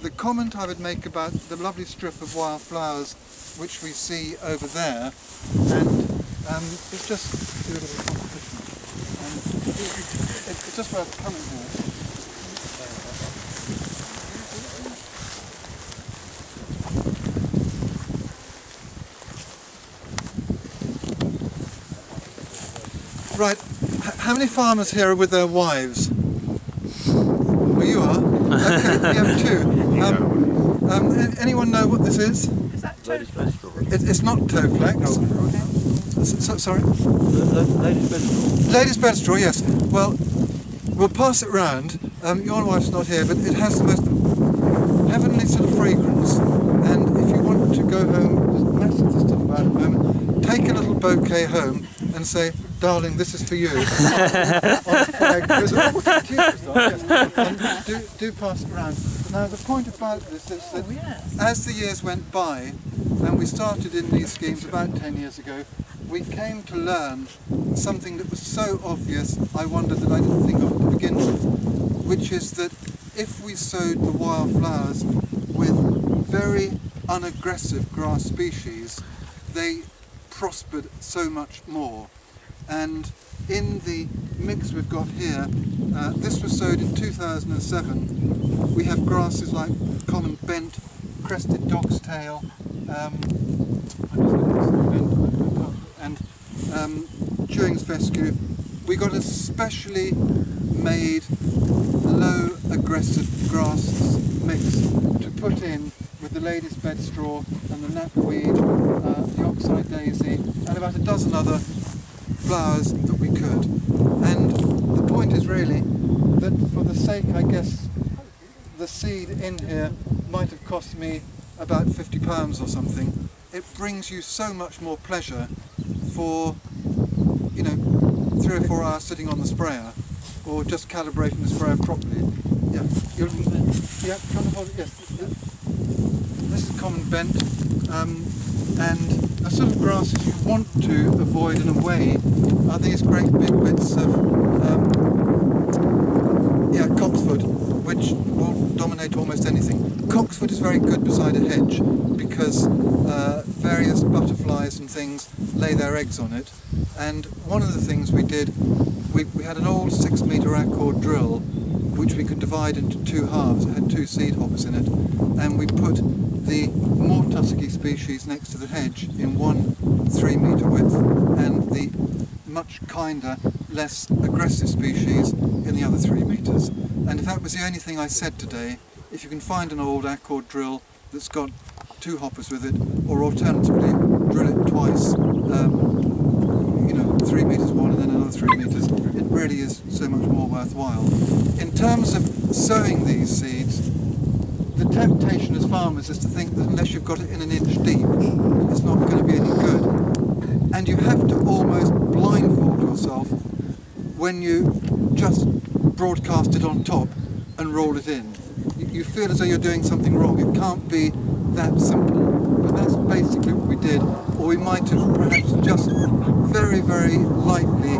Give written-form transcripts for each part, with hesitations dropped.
the comment I would make about the lovely strip of wildflowers which we see over there, and it's just do a little competition. It's just worth coming here. Right, how many farmers here are with their wives? Well, you are. Okay, we have two. Anyone know what this is? Is that ladies' bed straw? It's not toadflax. Sorry? Ladies' bed straw. Ladies' bed straw, yes. Well, we'll pass it round. Your wife's not here, but it has the most heavenly sort of fragrance. And if you want to go home, there's masses of stuff about it at the moment, take a little bouquet home and say, darling, this is for you. On a flag. And do pass it around. Now the point about this is that as the years went by, and we started in these schemes about 10 years ago, we came to learn something that was so obvious I wondered that I didn't think of to begin with, which is that if we sowed the wildflowers with very unaggressive grass species, they prospered so much more. And in the mix we've got here, this was sowed in 2007. We have grasses like common bent, crested dog's tail, and Chewing's fescue. We got a specially made low aggressive grass mix to put in with the lady's bed straw and the knapweed, the oxeye daisy, and about a dozen other flowers that we could. And the point is really that for the sake, I guess, the seed in here might have cost me about £50 or something. It brings you so much more pleasure for, you know, 3 or 4 hours sitting on the sprayer, or just calibrating the sprayer properly. Yeah, yeah, trying to hold it. Yes, this is common bent, and the sort of grasses you want to avoid in a way are these great big bits of cocksfoot, which will dominate almost anything. Cocksfoot is very good beside a hedge because various butterflies and things lay their eggs on it. And one of the things we did, we had an old 6-metre accord drill which we could divide into 2 halves. It had 2 seed hoppers in it, and we put the more tusky species next to the hedge in one 3-metre width, and the much kinder, less aggressive species in the other 3 metres. And if that was the only thing I said today, if you can find an old accord drill that's got 2 hoppers with it, or alternatively drill it twice, 3 metres one and then another 3 metres, it really is so much more worthwhile. In terms of sowing these seeds, the temptation as farmers is to think that unless you've got it in an inch deep, it's not going to be any good. And you have to almost blindfold yourself when you just broadcast it on top and roll it in. You feel as though you're doing something wrong. It can't be that simple. But that's basically what we did. Or we might have perhaps just very, very lightly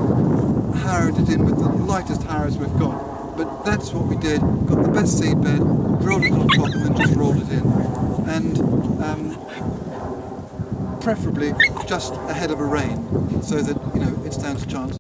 harrowed it in with the lightest harrows we've got. But that's what we did. Got the best seed bed, drilled it on top and then just rolled it in. And preferably just ahead of a rain, so that, it stands a chance.